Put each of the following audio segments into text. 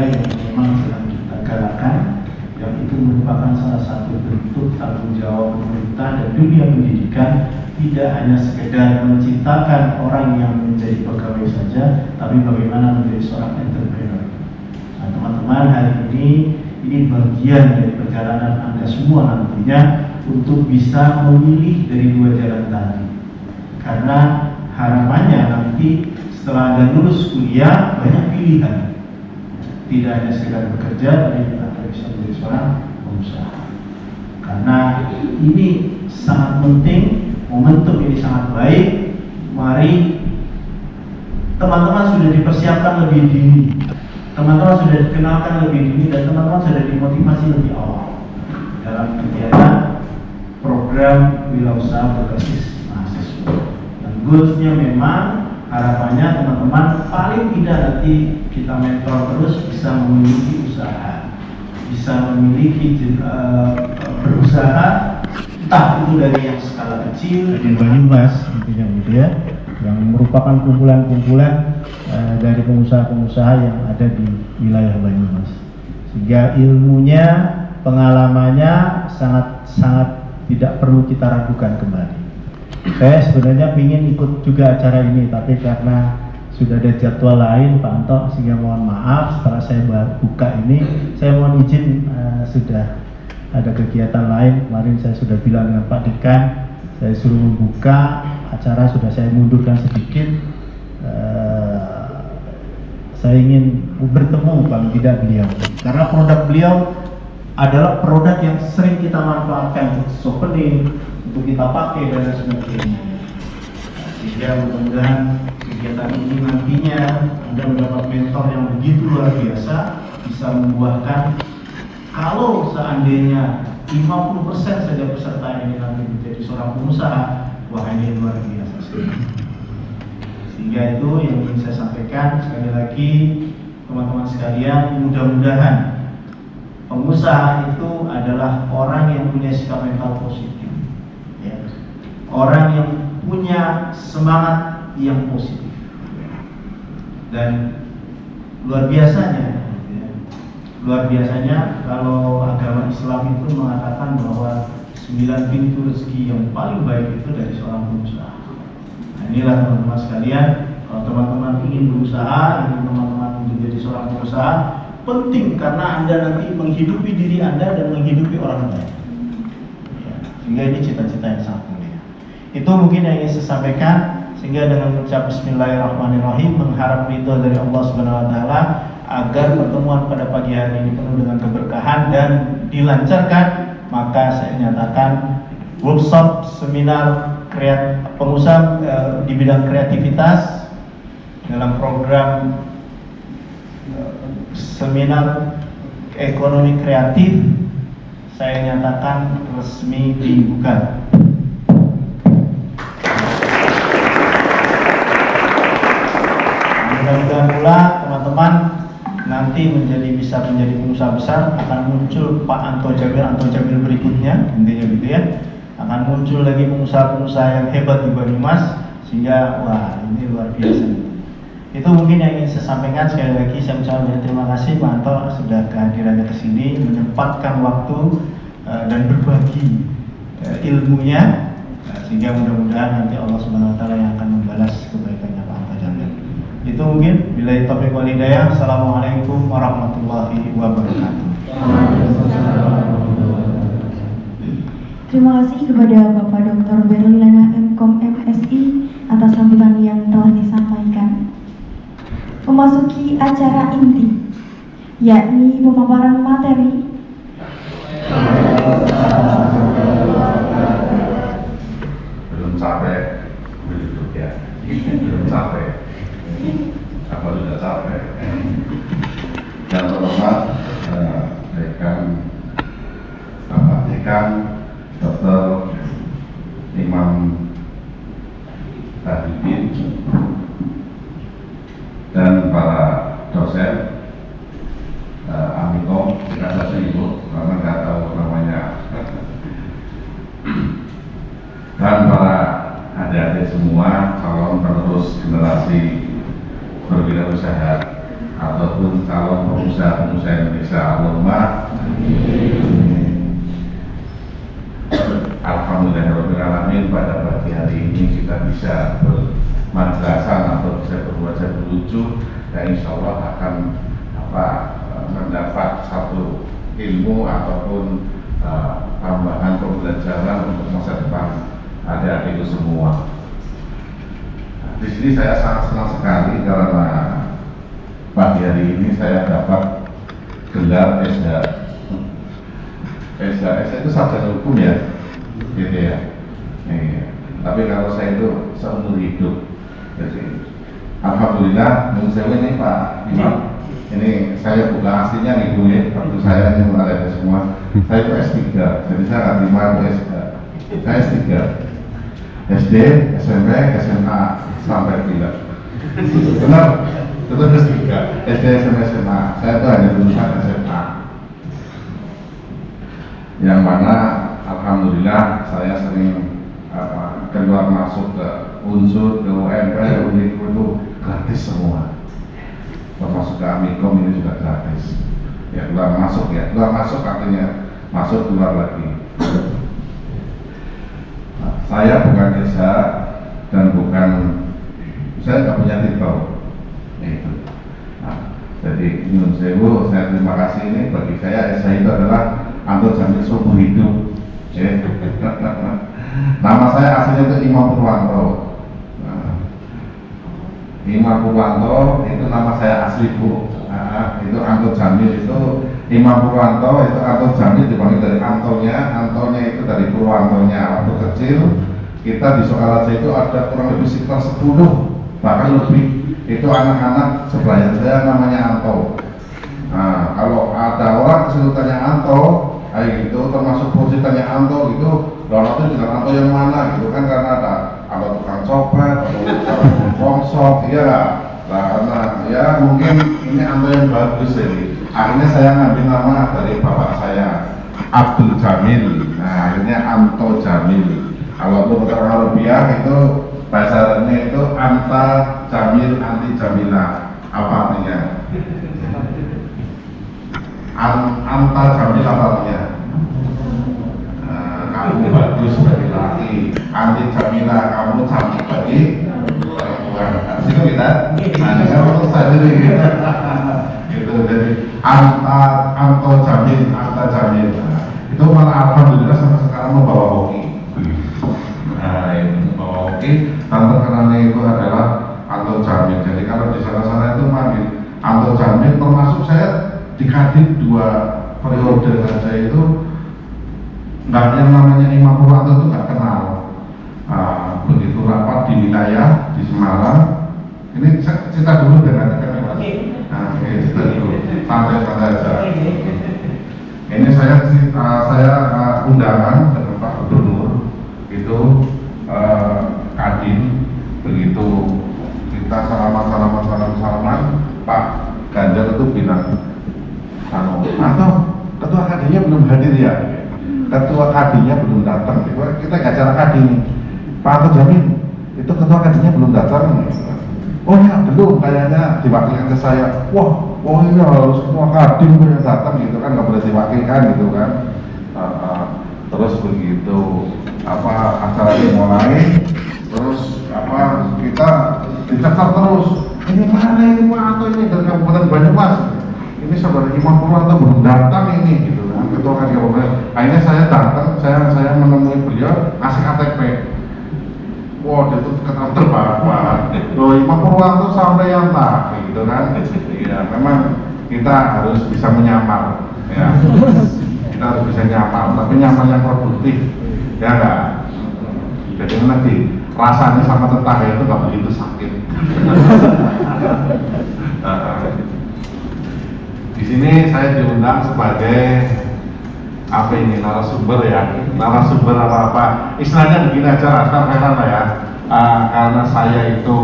yang memang sedang kita galakkan, yang itu merupakan salah satu bentuk tanggung jawab pemerintah dan dunia pendidikan, tidak hanya sekedar menciptakan orang yang menjadi pegawai saja, tapi bagaimana menjadi seorang entrepreneur. Nah, teman-teman, hari ini bagian dari perjalanan Anda semua nantinya untuk bisa memilih dari dua jalan tadi. Karena harapannya nanti setelah Anda lulus kuliah banyak pilihan. Tidak hanya sekedar bekerja, tapi Anda bisa menjadi seorang pengusaha. Karena ini sangat penting, momentum ini sangat baik. Mari teman-teman sudah dipersiapkan lebih dini, teman-teman sudah dikenalkan lebih dini, dan teman-teman sudah dimotivasi lebih awal dalam kegiatan program wirausaha berbasis mahasiswa. Dan goalsnya memang harapannya teman-teman paling tidak nanti kita mentor terus bisa memiliki usaha, bisa memiliki berusaha, entah itu dari yang skala kecil di Banyumas intinya gitu ya, yang merupakan kumpulan-kumpulan dari pengusaha-pengusaha yang ada di wilayah Banyumas, sehingga ilmunya, pengalamannya sangat tidak perlu kita ragukan kembali. Saya sebenarnya ingin ikut juga acara ini, tapi karena sudah ada jadwal lain Pak Anto, sehingga mohon maaf setelah saya buka ini, saya mohon izin, sudah ada kegiatan lain. Kemarin saya sudah bilang dengan Pak Dekan, saya suruh membuka acara, sudah saya mundurkan sedikit. Saya ingin bertemu paling tidak beliau, karena produk beliau adalah produk yang sering kita manfaatkan untuk souvenir, untuk kita pakai dan sebagainya. Sehingga mudah-mudahan kegiatan ini nantinya Anda mendapat mentor yang begitu luar biasa, bisa membuahkan, kalau seandainya 50% saja peserta ini nanti menjadi seorang pengusaha, wah ini luar biasa sekali. Sehingga itu yang ingin saya sampaikan. Sekali lagi teman-teman sekalian, mudah-mudahan pengusaha itu adalah orang yang punya sikap mental positif, ya. Orang yang punya semangat yang positif, dan luar biasanya kalau agama Islam itu mengatakan bahwa 9 pintu rezeki yang paling baik itu dari seorang pengusaha. Nah, inilah teman-teman sekalian, kalau teman-teman ingin berusaha, ingin teman-teman menjadi seorang pengusaha, penting karena Anda nanti menghidupi diri Anda dan menghidupi orang lain, ya, sehingga ini cita-cita yang sangat mulia. Itu mungkin yang ingin saya sampaikan, sehingga dengan mengucap Bismillahirrahmanirrahim, mengharap ridho dari Allah Subhanahu wa Ta'ala, agar pertemuan pada pagi hari ini penuh dengan keberkahan dan dilancarkan. Maka saya nyatakan workshop seminar pengusaha di bidang kreativitas dalam program seminar ekonomi kreatif, saya nyatakan resmi dibuka. Mudah-mudahan pula teman-teman nanti bisa menjadi pengusaha besar. Akan muncul Pak Anto Jamil berikutnya, intinya gitu ya. Akan muncul lagi pengusaha-pengusaha yang hebat di Banyumas, sehingga wah ini luar biasa. Itu mungkin yang ingin saya sampaikan. Sekali lagi saya ucapkan terima kasih Pak Anto sudah kehadirannya ke sini, menyempatkan waktu dan berbagi ilmunya, sehingga mudah-mudahan nanti Allah Subhanahu wa Ta'ala yang akan membalas kebaikannya Pak Anto Jamil. Itu mungkin, billahi taufiq wal hidayah. Assalamualaikum warahmatullahi wabarakatuh. Terima kasih kepada Bapak Dr. Berlina MKom MSI atas sambutan yang telah disampaikan. Memasuki acara inti, yakni pemaparan materi. Belum capek, belum capek. Apa sudah capek? Yang terhormat Dekan, Bapak Dekan Dr. Imam Tajuddin dan para dosen Amikom, tidak saja Ibu karena nggak tahu namanya, dan para adik-adik semua calon penerus generasi berwirausaha ataupun calon pengusaha-pengusaha Indonesia. Allahumma alhamdulillahirrahmanirrahim. Pada pagi hari ini kita bisa bermadrasah atau bisa berwajah berlucu, dan insya Allah akan mendapat satu ilmu ataupun tambahan pembelajaran untuk masa depan adik-adikku semua. Di sini saya sangat senang sekali karena pagi hari ini saya dapat gelar SH. SH itu sarjana hukum ya, gitu ya. Iya. Tapi kalau saya itu seumur hidup. Jadi alhamdulillah, menurut saya ini Pak Imam, ini saya bukan aslinya nih Bu ya, waktu saya ini ada semua. Saya itu S3, jadi saya nggak terima SH. Saya S3, SD, SMP, SMA sampai gila. Benar, itu S3, SD, SMP, SMA. Saya itu hanya lulusan SMA. Yang mana alhamdulillah saya sering keluar masuk ke unsur, ke UMP, UNIKU itu gratis semua. Termasuk ke Amikom ini juga gratis. Ya keluar masuk ya, keluar masuk artinya masuk keluar lagi. Saya bukan desa dan bukan, saya nggak punya titel. Itu. Jadi Nyun Sewu, saya terima kasih ini bagi saya itu adalah Anton Jamil seumur hidup. Nama saya aslinya itu Imam Purwanto. Imam Purwanto itu nama saya asli Bu. Itu Anton Jamil itu Imam Purwanto, itu Anton Jamil dipanggil dari Antonya itu dari Purwantonya. Waktu kecil kita di Sokaraja itu ada kurang lebih sekitar 10 bahkan lebih itu anak-anak sebelahan saya namanya Anto. Nah, kalau ada orang kesulitannya Anto, kayak gitu, termasuk positannya Anto gitu, lalu itu dengan Anto yang mana gitu kan, karena ada tukang copet, atau tukang rongsok, iya nggak? Nah, karena ya mungkin ini Anto yang bagus jadi akhirnya saya ngambil nama dari bapak saya Abdul Jamil. Nah, akhirnya Anto Jamil. Kalau untuk orang Arabiah itu bahasa Arabnya itu Anta Jamil Anti Jamila. Apa artinya? Anta Jamil apa artinya? Kamu bagus bagi laki, Anti Jamila kamu cantik bagi perempuan. Siapa kita? Nah, kalau saya jadi gitu, jadi Anto Jamil, Anta Jamil. Itu malah alhamdulillah sampai sekarang membawa hoki. Nah, itu membawa hoki. Dan terkenalnya itu adalah Anto Jamil. Jadi kalau di sana-sana itu manggil Anto Jamil, termasuk saya di Kadin 2 periode saja itu nggak, yang namanya Imam Purwanto itu nggak kenal. Begitu rapat di wilayah di Semarang, ini saya cerita dulu dengan cerita dulu, santai-santai aja. Ini saya undangan dengan Pak Gubernur itu Kadin, begitu kita salaman, Pak Ganjar itu bilang, Anto, ketua Kadinnya belum hadir ya? Ketua Kadinnya belum datang. Kita nggak acara Kadin, Pak Anto Jamil, itu ketua Kadinnya belum datang. Oh ya belum, kayaknya diwakilkan ke saya. Wah ini harus semua Kadin yang datang gitu kan, nggak boleh diwakilkan gitu kan. Terus begitu acara dimulai, terus kita dicetak terus. Ini mana ini Pak Anto ini dari Kabupaten Banyumas. Ini saudara Imam Purwanto belum datang ini gitu kan, ketua Kadin. Akhirnya saya datang, saya menemui beliau, ngasih KTP. Wah, dia tuh ketemu terbang. Loh, Imam Purwanto sampai yang tak gitu kan. Iya, memang kita harus bisa menyamar ya. Kita harus bisa nyamar, tapi nyamar yang produktif ya enggak. Jadi nanti rasanya sama tetangga itu nggak begitu sakit. Di sini saya diundang sebagai narasumber ya, narasumber apa istilahnya begini aja, karena ya, karena saya itu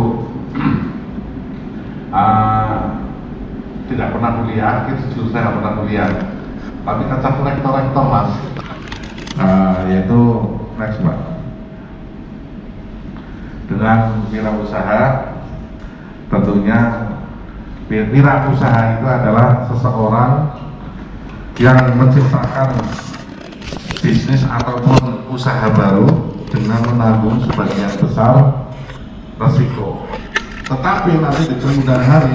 tidak pernah kuliah, justru saya nggak pernah kuliah, tapi kacak rektor mas, yaitu next Pak, dengan wirausaha tentunya Wirausaha itu adalah seseorang yang menciptakan bisnis ataupun usaha baru dengan menanggung sebagian besar resiko. Tetapi nanti di kemudian hari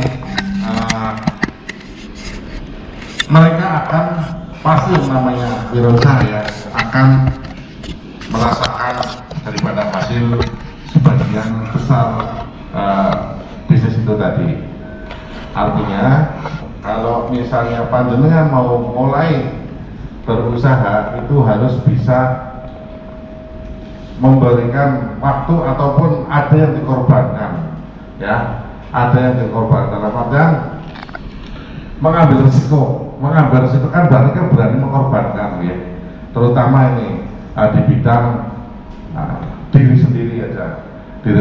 mereka akan pasti namanya wirausaha ya akan merasakan daripada hasil sebagian besar bisnis itu tadi. Artinya kalau misalnya panjenengan mau mulai berusaha itu harus bisa memberikan waktu ataupun ada yang dikorbankan, ya, ada yang dikorbankan. Dalam artian mengambil risiko kan berarti kan berani mengorbankan, ya. Terutama ini di bidang diri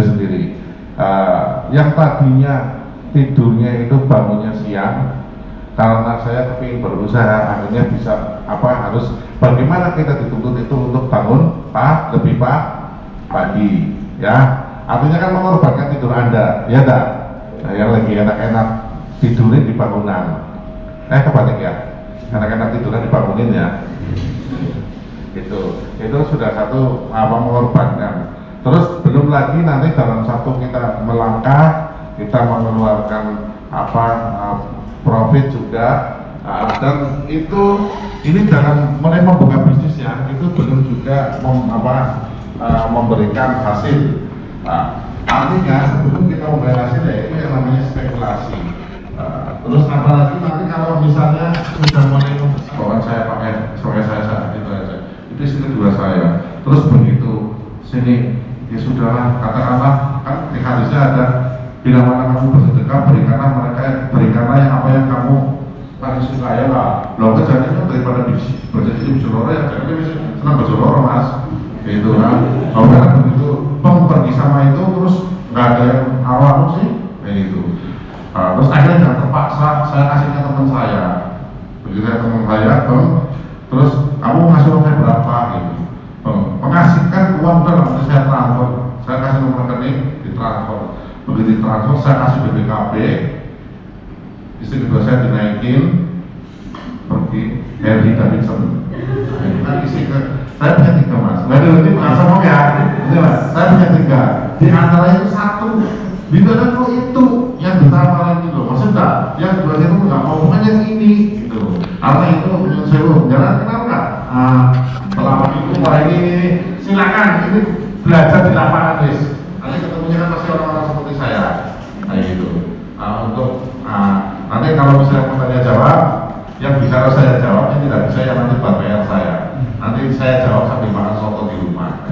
sendiri. Yang tadinya tidurnya itu bangunnya siang, karena saya kepingin berusaha, akhirnya bisa harus bagaimana kita dituntut itu untuk bangun lebih pagi, ya. Artinya kan mengorbankan tidur Anda, ya tak? Nah, yang lagi enak-enak tidurnya di bangunan, kebalik ya, enak-enak tidurnya dibangunin ya. Itu sudah satu mengorbankan. Terus belum lagi nanti dalam satu kita melangkah, kita mengeluarkan profit juga, dan itu ini jangan mulai membuka bisnisnya itu belum juga memberikan hasil. Artinya sebelum kita memberi hasil ya itu yang namanya spekulasi. Terus apalagi nanti kalau misalnya sudah mulai bawaan saya pakai saya itu aja, itu sini juga saya. Terus begitu sini ya sudahlah, katakanlah kan di hadisnya ada bila mana kamu bersedekah berikanlah yang apa yang kamu paling suka ya lah. Loh kejadiannya daripada berjadi berjoloro ya jadi senang berjoloro mas, gitu kan. Kalau karena begitu pergi sama itu terus nggak ada yang awal sih kayak gitu. Terus akhirnya jangan terpaksa saya kasih ke teman saya, begitu ya teman saya terus kamu ngasih uang saya berapa gitu. Mengasihkan uang dalam saya transfer, saya kasih nomor rekening ditransfer. Begitu ditransfer saya kasih BPKB, istri kedua saya dinaikin pergi Harry Davidson. Nah, saya punya 3 mas, nggak ada nanti nggak sama ya, saya punya 3. Di antara itu 1, bintangnya kok itu yang ditawarin gitu, maksudnya yang 2 itu nggak mau bukan yang ini gitu. Karena itu saya jalan kenapa nggak? Selama itu ini silakan ini belajar di lapangan guys. Nanti ketemunya kan pasti orang-orang seperti saya, kayak gitu. Nanti kalau misalnya mau tanya jawab, yang bisa saya jawab, yang tidak bisa yang nanti bayar saya. Nanti saya jawab sambil makan soto di rumah.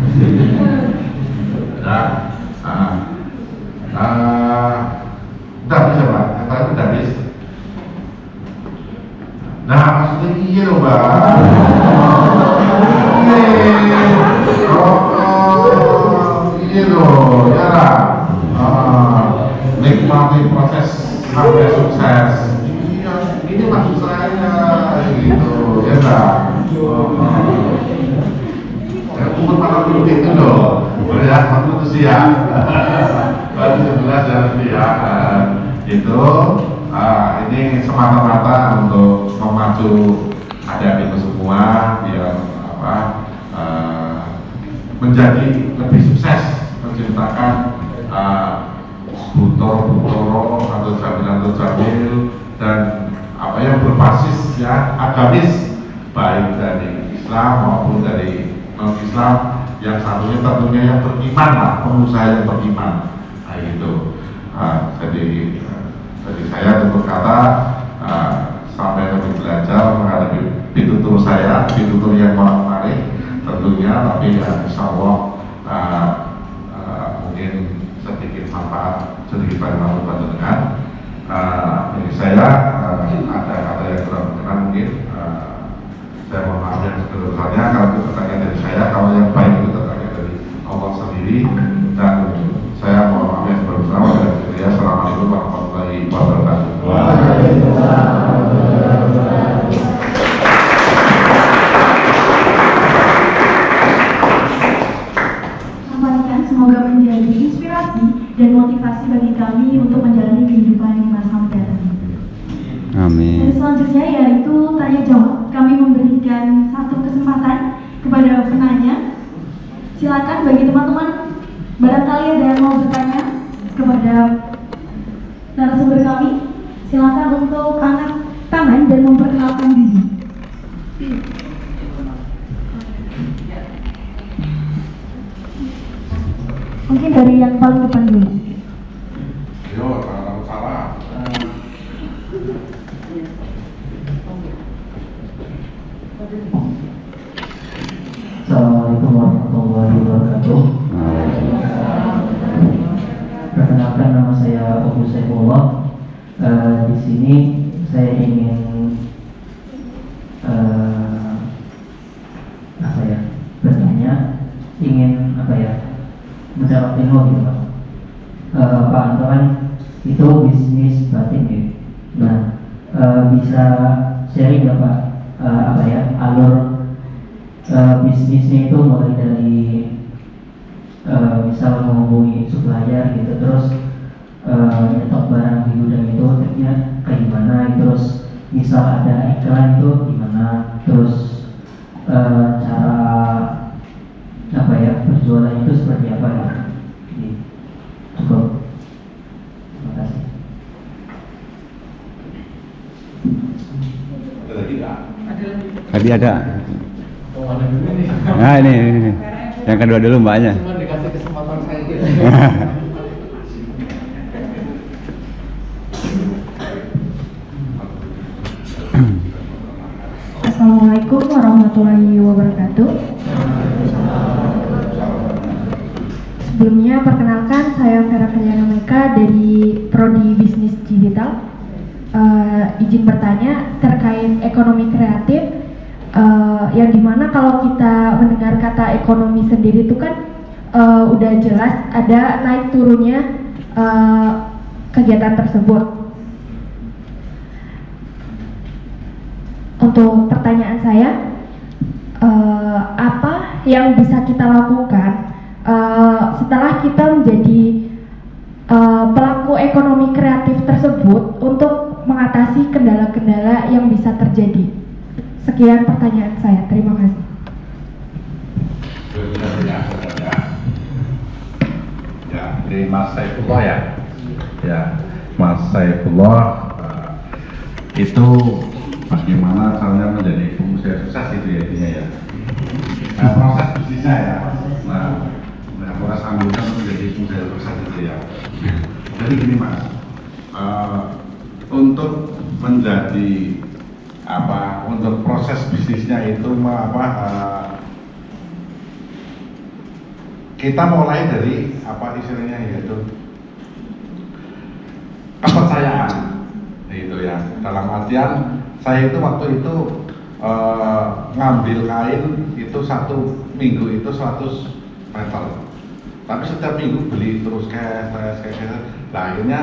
Ya, udah bisa pak, yang tadi udah bisa. Nah maksudnya iya loh pak. Iya loh, ya lah. Nikmati proses sampai sukses. Iya, ini maksud saya gitu, ya lah. Umur malam dulu itu loh, ya maksud itu sih ya. Baru 11 jam ya. Itu ini semata-mata untuk memacu adik-adik semua biar menjadi lebih sukses menciptakan butoro atau jamil dan apa yang berbasis ya agamis baik dari Islam maupun dari non Islam, yang satunya tentunya yang beriman lah, pengusaha yang beriman. Nah itu jadi saya tutur kata sampai lebih belajar menghadapi pitutur saya, pitutur yang menarik tentunya, tapi ya insya Allah mungkin sedikit manfaat, sedikit banyak panjenengan. Ini saya ada kata yang kurang berkenan mungkin saya mohon maaf yang sebesar-besarnya kalau itu pertanyaan dari saya, kalau yang baik itu terkait dari Allah sendiri, dan saya mohon maaf yang sebesar-besarnya. Assalamualaikum warahmatullahi wabarakatuh. Sampaikan semoga menjadi inspirasi dan motivasi bagi kami untuk menjalani kehidupan yang bersama. selanjutnya yaitu tanya jawab. Kami memberikan satu kesempatan kepada penanya. Silakan bagi teman-teman, barangkali ada yang mau bertanya kepada narasumber kami. Silakan untuk angkat tangan dan memperkenalkan diri. Mungkin dari yang paling depan dulu. Yo, kalau salah. Assalamualaikum warahmatullahi wabarakatuh. Perkenalkan, nama saya Abu Saifullah. Di sini saya ingin bertanya, ingin mendapat ilmu gitu Pak. Pak Anto kan itu bisnis batik ya. Nah, bisa sharing nggak Pak alur bisnisnya itu mulai dari misal menghubungi supplier gitu, terus nyetok barang di gudang itu akhirnya kayak gimana, terus misal ada iklan itu gimana, terus cara berjualan itu seperti apa ya? Cukup. Terima kasih. Ada lagi nggak? Tadi ada. Nah ini. Yang kedua dulu mbaknya. Cuma dikasih kesempatan saya gitu. Assalamualaikum warahmatullahi wabarakatuh. Sebelumnya perkenalkan, saya Vera Kaliana Meka dari Prodi Bisnis Digital. Izin bertanya terkait ekonomi kreatif, yang dimana kalau kita mendengar kata ekonomi sendiri itu kan udah jelas ada naik turunnya kegiatan tersebut. Untuk pertanyaan saya, apa yang bisa kita lakukan setelah kita menjadi pelaku ekonomi kreatif tersebut untuk mengatasi kendala-kendala yang bisa terjadi? Sekian pertanyaan saya, terima kasih. Ya, dari Mas Saifullah ya. Ya, Mas Saifullah itu bagaimana caranya menjadi pengusaha sukses itu ya intinya ya. Nah, proses bisnisnya ya. Nah, proses ambilnya menjadi pengusaha sukses itu ya. Jadi gini Mas, untuk menjadi untuk proses bisnisnya itu kita mulai dari istilahnya yaitu kepercayaan itu ya, dalam artian saya itu waktu itu ngambil kain itu 1 minggu itu 100 meter, tapi setiap minggu beli terus cash. Nah akhirnya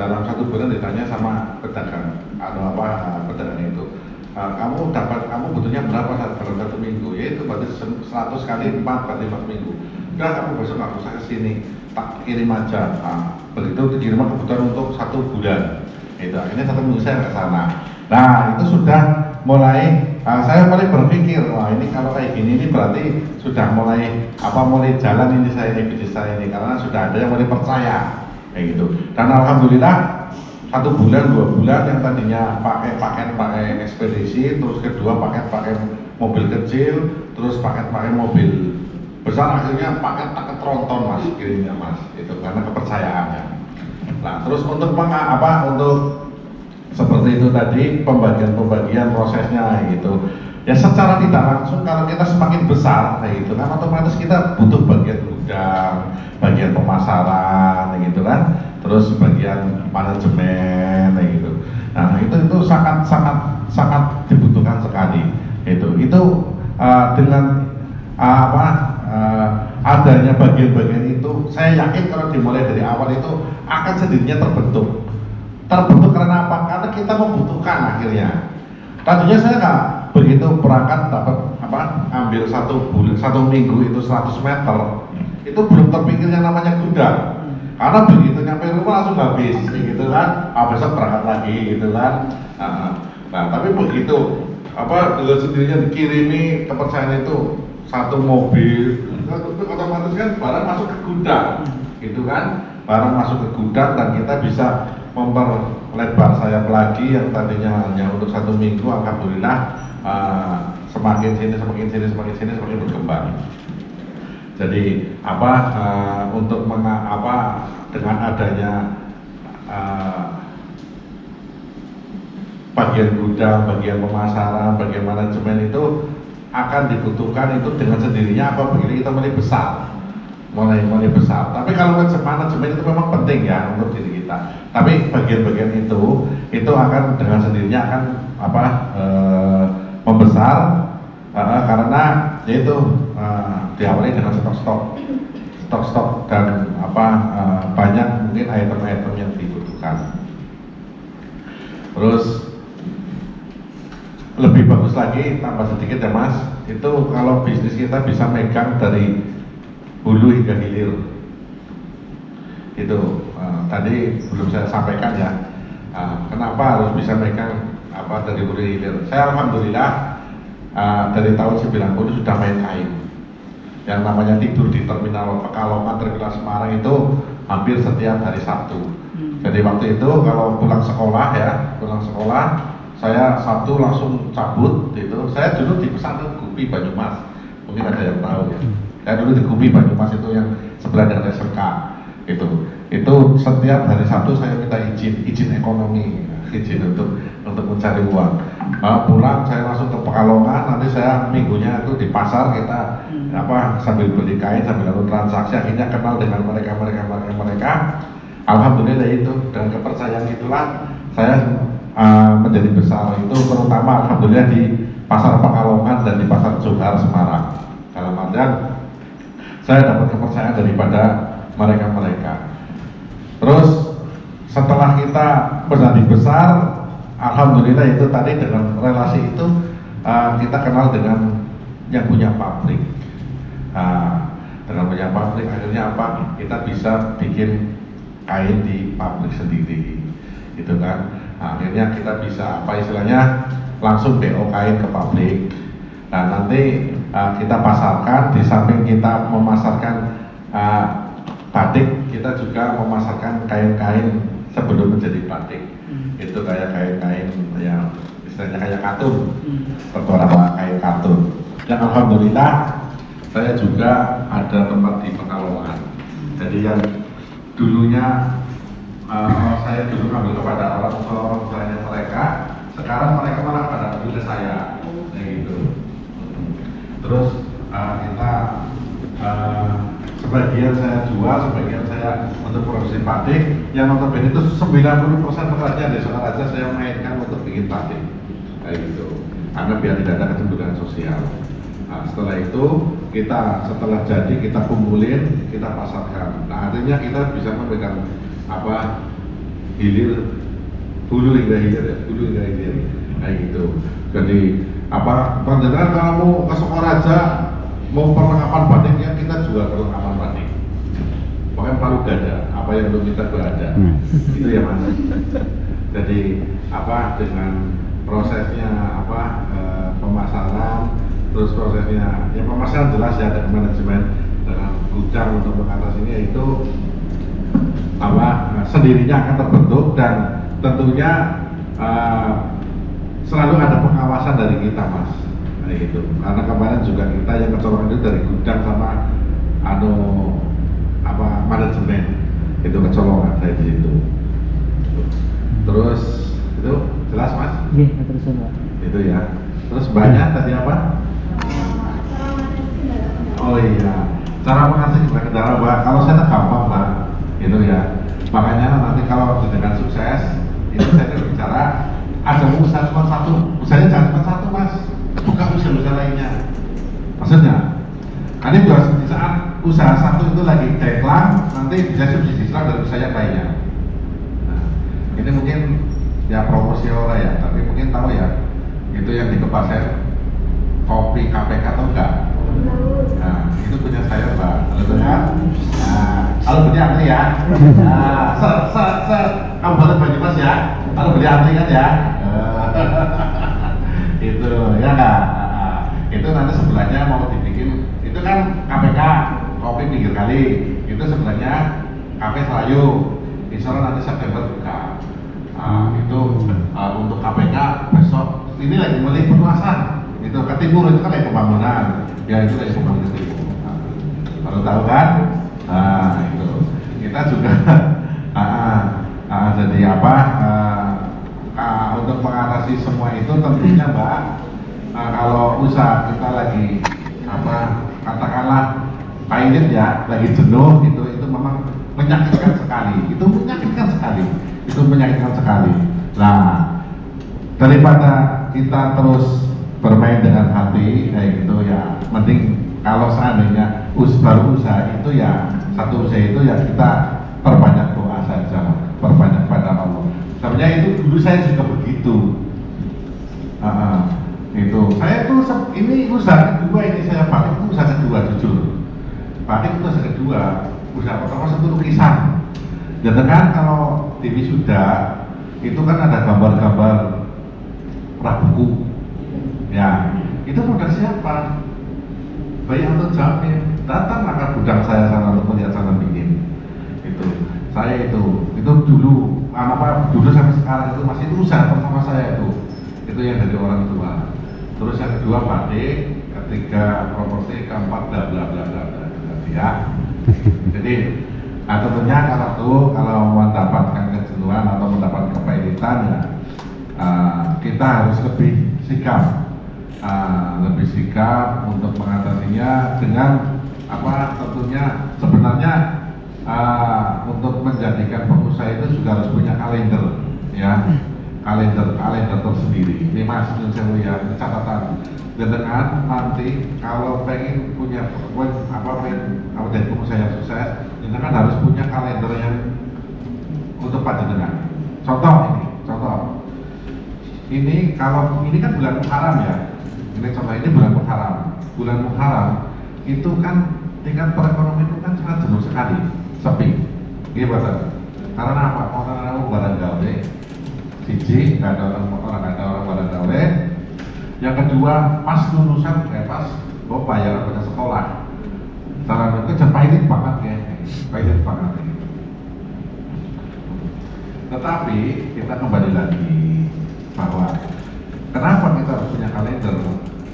dalam 1 bulan ditanya sama pedagang pedagang itu, kamu butuhnya berapa dalam 1 minggu? Ya itu berarti 100 kali 4 berarti 4 minggu. Udah, kamu besok nggak usah kesini, tak kirim aja. Begitu dikirim kebutuhan untuk 1 bulan. Itu akhirnya 1 minggu saya ke sana. Nah itu sudah mulai saya mulai berpikir, wah ini kalau kayak gini ini berarti sudah mulai jalan ini bisnis saya ini, karena sudah ada yang mulai percaya kayak gitu. Dan alhamdulillah 1 bulan 2 bulan yang tadinya pakai ekspedisi, terus kedua pakai mobil kecil, terus pakai mobil besar, akhirnya pakai tronton Mas kirimnya Mas, itu karena kepercayaannya. Nah terus untuk untuk seperti itu tadi pembagian prosesnya gitu ya, secara tidak langsung kalau kita semakin besar gitu kan otomatis kita butuh bagian gudang, bagian pemasaran gitu kan, terus bagian manajemen gitu. Nah itu sangat dibutuhkan sekali itu dengan adanya bagian-bagian itu, saya yakin kalau dimulai dari awal itu akan sendirinya terbentuk karena apa? Karena kita membutuhkan akhirnya. Tadinya saya nggak begitu berangkat dapat ambil 1 minggu itu 100 meter, itu belum terpikir yang namanya gudang. Karena begitu nyampe rumah langsung habis, gitu kan. Besok berangkat lagi, gitu kan. Nah, tapi begitu dengan sendirinya dikirimi kepercayaan itu satu mobil, itu otomatis kan barang masuk ke gudang, gitu kan. Barang masuk ke gudang dan kita bisa memperlebar sayap lagi yang tadinya hanya untuk 1 minggu, alhamdulillah semakin sini semakin berkembang. Jadi untuk dengan adanya bagian gudang, bagian pemasaran, bagian manajemen itu akan dibutuhkan itu dengan sendirinya apabila kita mulai besar. Tapi kalau manajemen itu memang penting ya untuk diri kita. Tapi bagian-bagian itu akan dengan sendirinya akan membesar karena yaitu diawali dengan stok dan banyak mungkin item-item yang dibutuhkan. Terus lebih bagus lagi, tambah sedikit ya Mas, itu kalau bisnis kita bisa megang dari hulu hingga hilir. Itu tadi belum saya sampaikan ya, kenapa harus bisa megang dari hulu hilir. Saya alhamdulillah dari tahun 90 sudah main kain. Yang namanya tidur di terminal Pekalongan, terminal Semarang itu hampir setiap hari Sabtu. Jadi waktu itu kalau pulang sekolah, saya Sabtu langsung cabut gitu. Saya dulu di pesantren Gupi Banyumas, mungkin ada yang tahu ya. Saya dulu di Gupi Banyumas itu yang sebelah dengan SMK itu setiap hari Sabtu saya minta izin ekonomi, izin untuk mencari uang. Pulang saya langsung ke Pekalongan, nanti saya minggunya itu di pasar kita sambil beli kain, sambil lalu transaksi, akhirnya kenal dengan mereka. Alhamdulillah itu dengan kepercayaan itulah saya menjadi besar, itu terutama alhamdulillah di pasar Pekalongan dan di pasar Johar Semarang. Dalam artian saya dapat kepercayaan daripada mereka. Terus setelah kita menjadi besar, alhamdulillah itu tadi dengan relasi itu kita kenal dengan yang punya pabrik. Dengan punya pabrik akhirnya kita bisa bikin kain di pabrik sendiri, gitu kan. Akhirnya kita bisa istilahnya langsung BO kain ke pabrik. Nah nanti kita pasarkan, di samping kita memasarkan batik, kita juga memasarkan kain-kain sebelum menjadi batik. Itu kayak kain-kain yang istilahnya kayak katun, beberapa kain katun. Dan alhamdulillah saya juga ada tempat di Pekalongan. Jadi yang dulunya saya dulu ambil kepada orang tuanya mereka, sekarang mereka malah pada ambil ke saya, gitu. Terus kita sebagian saya jual, sebagian saya untuk produksi batik. Yang notabene itu 90% pekerjaan di Sokaraja saya mainkan untuk bikin batik, kayak gitu. Karena biar tidak ada kecemburuan sosial. Nah, setelah itu setelah jadi kita kumpulin, kita pasarkan. Nah artinya kita bisa memegang hulu hingga hilir, kayak gitu. Jadi panjenengan kalau mau ke Sokaraja mau perlengkapan batiknya, kita jual perlengkapan batik. Pokoknya palu gada, apa yang belum kita berada, itu ya Mas. Jadi dengan prosesnya pemasaran, terus prosesnya ya pemasaran jelas ya, dengan manajemen, dengan gudang untuk mengatasinya itu sendirinya akan terbentuk, dan tentunya selalu ada pengawasan dari kita Mas, gitu. Karena kemarin juga kita yang kecolongan itu dari gudang sama manajemen itu kecolongan saya di situ. Terus itu jelas Mas? Iya, terus Pak. Itu ya. Terus banyak tadi apa? Oh iya, cara mengatasi juga kendala kalau saya gampang lah, gitu ya. Makanya nanti kalau dengan sukses itu saya bicara ada usaha cuma satu, usahanya jangan cuma satu Mas, buka usaha lainnya. Maksudnya, nanti di saat usaha satu itu lagi deklang, nanti bisa subsidi dari usaha yang lainnya. Nah, ini mungkin ya proporsional ya, tapi mungkin tahu ya, itu yang di Kepasen kopi KPK atau enggak? Nah, itu punya saya Mbak, betul kan? Nah, kalau beli antri ya, nah, Kabupaten Banyumas ya, kalau beli antri kan ya, itu ya nggak? Itu nanti sebelahnya mau dibikin, itu kan KPK, kopi pinggir kali, itu sebelahnya Kafe Selayu, insya Allah nanti September buka. Nah, itu untuk KPK besok, ini lagi meliput luasan, itu ke timur itu kan lagi pembangunan, ya itu lagi pembangunan ke timur. Nah, baru tahu kan? Nah itu kita juga jadi apa? Untuk mengatasi semua itu tentunya Mbak, kalau usaha kita lagi apa katakanlah pahit ya, lagi jenuh itu memang menyakitkan sekali, itu menyakitkan sekali. Nah, daripada kita terus bermain dengan hati kayak gitu ya, mending kalau seandainya baru usaha itu ya, satu usaha itu ya kita perbanyak doa saja, perbanyak pada Allah. Sebenarnya itu dulu saya juga begitu. Itu saya tuh ini usaha kedua, ini saya balik itu usaha kedua, jujur balik itu usaha kedua. Usaha pertama satu lukisan, jadi kan kalau di wisuda itu kan ada gambar-gambar prabuku ya, itu modal siapa? Bayi atau Jamil datang maka gudang saya sana untuk melihat sana bikin itu. Saya itu dulu dulu sampai sekarang itu masih usaha pertama saya itu yang dari orang tua. Terus yang kedua batik, ketiga properti, keempat bla bla bla bla bla ya. Jadi tentunya kalau mendapatkan kejenuhan atau mendapatkan kepahitan ya, kita harus lebih sikap untuk mengatasinya dengan apa, tentunya sebenarnya untuk menjadikan pengusaha itu juga harus punya kalender ya, kalender tersendiri. Ini Mas saya ya catatan dengan nanti kalau pengen punya jadi pengusaha yang sukses, kan harus punya kalender yang untuk panjenengan. Contoh ini kalau ini kan bulan Muharram ya, ini contoh ini bulan Muharram itu kan tingkat perekonomian itu kan sangat jenuh sekali, sepi gimana? Karena apa? Orang barang gawe siji, nggak ada orang barang gawe. Yang kedua, pas lulusan pas bayaran pada sekolah, salah itu pahit banget ya, Tetapi kita kembali lagi bahwa kenapa kita harus punya kalender,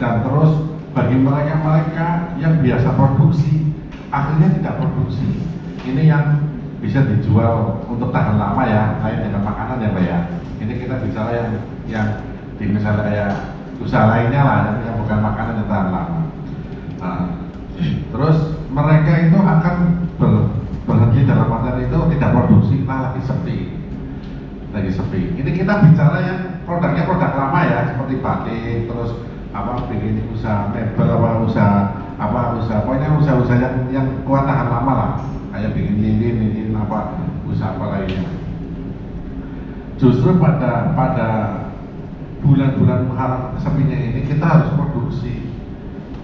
dan terus bagi mereka yang biasa produksi akhirnya tidak produksi, ini yang bisa dijual untuk tahan lama ya, lain dengan makanan ya Pak ya. Ini kita bicara yang di misalnya kayak usaha lainnya lah, yang bukan makanan yang tahan lama. Nah, terus mereka itu akan berhenti dalam artian itu tidak produksi, lagi sepi. Ini kita bicara yang produknya produk lama ya, seperti batik, terus bikin usaha mebel, usaha pokoknya usaha yang kuat tahan lama lah, kayak bikin lilin usaha apa lainnya. Justru pada bulan-bulan Muharram sepinya ini kita harus produksi,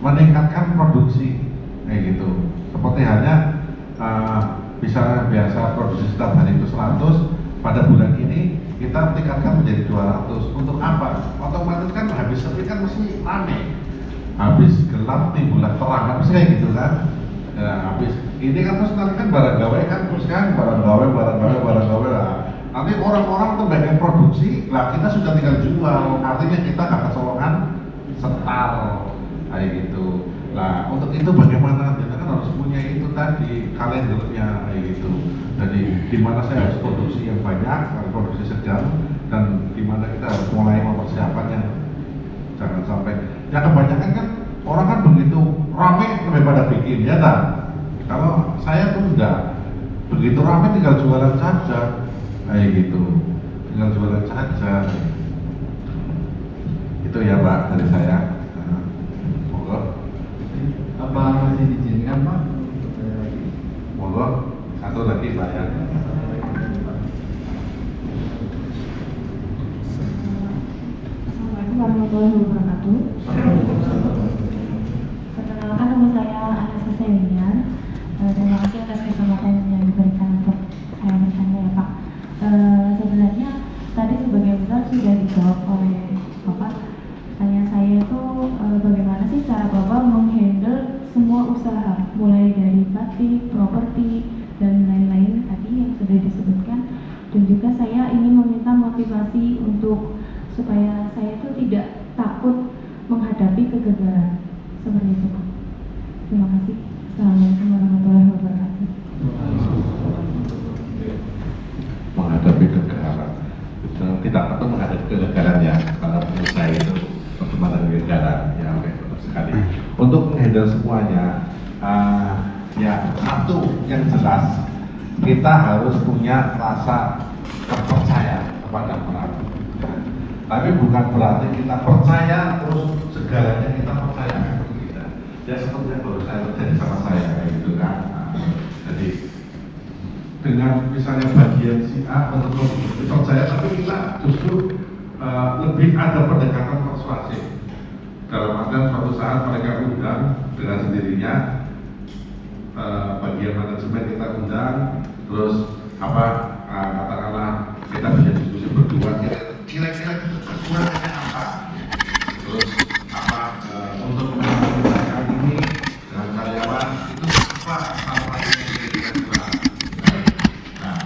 meningkatkan produksi kayak gitu. Seperti halnya misalnya biasa produksi setiap hari itu 100, pada bulan ini kita tingkatkan menjadi 200. Untuk apa? Otomatis kan habis sepi kan mesti rame, habis gelap timbulah terang, habis kayak gitu kan ya, habis ini kan terus nanti kan barang gawe lah. Nanti orang-orang tuh banyak produksi lah, kita sudah tinggal jual, artinya kita nggak kecolongan setar kayak gitu. Nah, untuk itu bagaimana? Kita kan harus punya itu tadi kalendernya kayak gitu. Jadi di mana saya harus produksi yang banyak, harus produksi sedang, dan di mana kita harus mulai mempersiapkannya. Jangan sampai ya, kebanyakan kan orang kan begitu rame lebih pada bikin ya kan. Kalau saya tuh enggak, begitu rame tinggal jualan saja kayak gitu, tinggal jualan saja. Itu ya Pak dari saya. Monggo. Apa masih diizinkan Pak? Monggo, satu lagi Pak ya. Assalamualaikum warahmatullahi wabarakatuh. Perkenalkan supaya saya itu tidak takut menghadapi kegagalan. Seperti itu, Pak. Terima kasih. Assalamualaikum warahmatullahi wabarakatuh. Menghadapi kegagalan, tidak takut menghadapi kegagalan ya, karena pengusaha itu perkembangan kegagalan ya, oke, betul sekali. Untuk menghandle semuanya, ya satu yang jelas, kita harus punya rasa terpercaya kepada orang. Tapi bukan berarti kita percaya terus segalanya kita percayakan ke kita. Ya seperti yang baru saya terjadi sama saya kayak gitu kan. Jadi dengan misalnya bagian si A untuk percaya, tapi kita justru lebih ada pendekatan persuasif. Dalam artian suatu saat mereka undang dengan sendirinya, bagian manajemen kita undang, terus katakanlah kita bisa diskusi berdua, kira-kira kekurangannya apa, terus untuk menggunakan ini dengan karyawan itu apa tantangannya kira-kira kurang. Nah,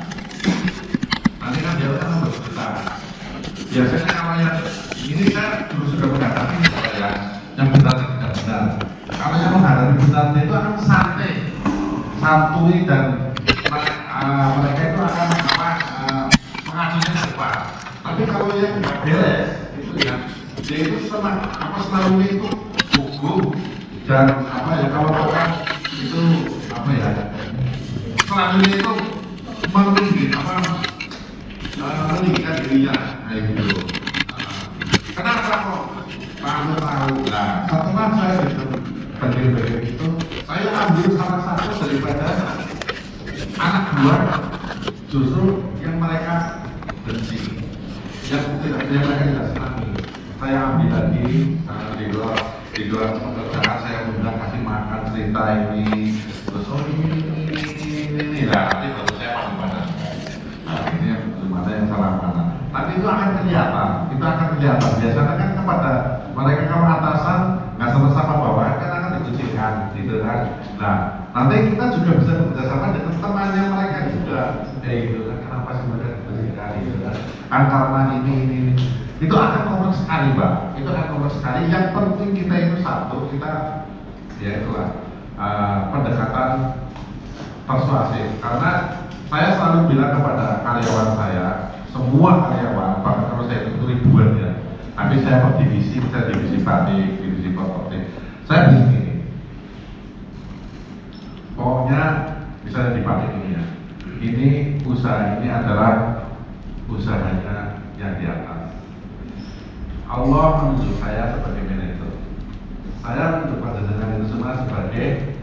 nanti kan dia akan bercerita. Biasanya kalau yang ini saya dulu sudah menghadapi ya, yang benar dan tidak benar. Kalau yang menghadapi benar itu akan santui dan mereka itu akan mengajunya ke depan. Tapi kalau yang nggak beres itu ya, dia itu selalu itu gugup dan kalau orang itu selalu itu meninggikan dirinya kayak gitu. Kenapa kok Pak tahu? Nah, setelah saya itu bagian-bagian itu, saya ambil salah satu daripada anak buah justru yang mereka benci, yang mereka tidak senangi. Saya ambil lagi di luar pekerjaan, saya undang kasih makan cerita ini, terus ini lah, nanti baru saya pada ini mana yang salah mana. Tapi itu akan kelihatan, biasanya kan kepada mereka kalau atasan nggak sama-sama bawahan kan akan dikucilkan gitu kan. Nah, nanti kita juga bisa bekerjasama dengan temannya mereka juga, gitu kan, kenapa sih mereka dikucilkan gitu kan, karena ini itu akan kompleks sekali, Mbak, itu akan kompleks sekali. Yang penting kita itu satu, kita ya itulah pendekatan persuasif, karena saya selalu bilang kepada karyawan saya, semua karyawan, bahkan kalau saya itu ribuan ya, tapi saya per divisi, saya divisi batik, divisi properti, saya begini, pokoknya misalnya di batik ini ya, ini usaha ini adalah usahanya yang di atas. Allah menunjuk saya sebagai manajer, saya menunjuk panjenengan itu semua sebagai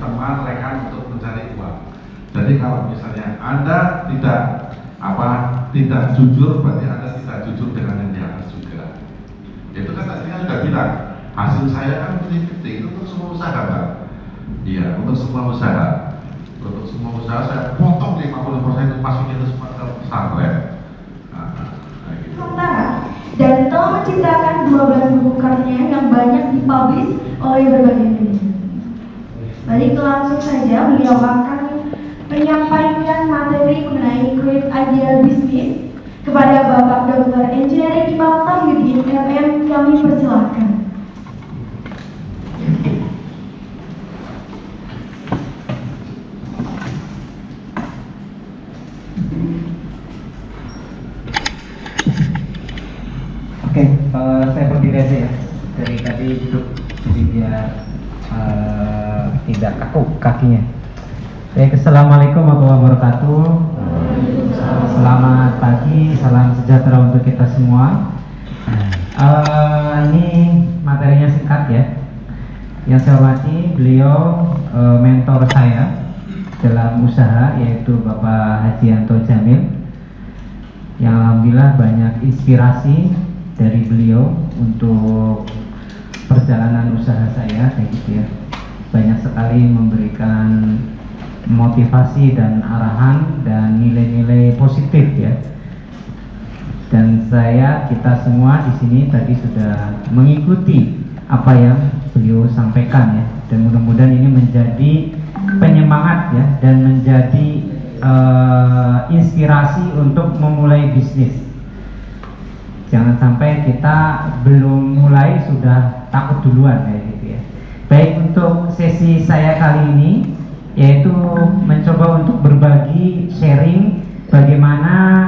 teman rekan untuk mencari uang. Jadi kalau misalnya Anda tidak jujur, berarti Anda tidak jujur dengan yang di atas juga. Itu kan tadi sudah bilang, hasil saya kan penting untuk semua usaha, Pak. Iya, untuk semua usaha. Untuk semua usaha saya potong 50% itu masukin itu semua ke pesantren. Gitu. Sementara dan telah menciptakan 12 buku karya yang banyak dipublish oleh berbagai media. Baik, langsung saja beliau akan menyampaikan materi mengenai Create Ideal Business kepada Bapak Dr. Engineering Imam Tahyudin MM. Kami persilahkan. Oke, saya berdiri aja ya. Dari tadi duduk, jadi biar tidak kaku kakinya. Baik, assalamualaikum warahmatullahi wabarakatuh. Selamat pagi, salam sejahtera untuk kita semua. Ini materinya singkat ya. Yang saya hormati beliau mentor saya dalam usaha, yaitu Bapak Hajianto Jamil, yang alhamdulillah banyak inspirasi dari beliau untuk perjalanan usaha saya kayak gitu ya. Banyak sekali memberikan motivasi dan arahan dan nilai-nilai positif ya. Dan kita semua di sini tadi sudah mengikuti apa yang beliau sampaikan ya. Dan mudah-mudahan ini menjadi penyemangat ya, dan menjadi inspirasi untuk memulai bisnis. Jangan sampai kita belum mulai sudah takut duluan kayak gitu ya. Baik, untuk sesi saya kali ini yaitu mencoba untuk berbagi sharing bagaimana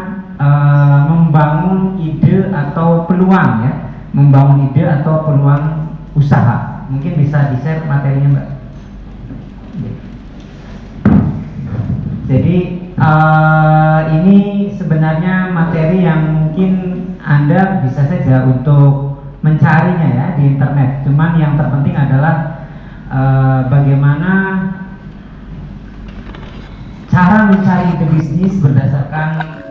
membangun ide atau peluang ya, membangun ide atau peluang usaha. Mungkin bisa di-share materinya, Mbak. Jadi ini sebenarnya materi yang mungkin Anda bisa saja untuk mencarinya ya di internet. Cuman yang terpenting adalah bagaimana cara mencari ide bisnis berdasarkan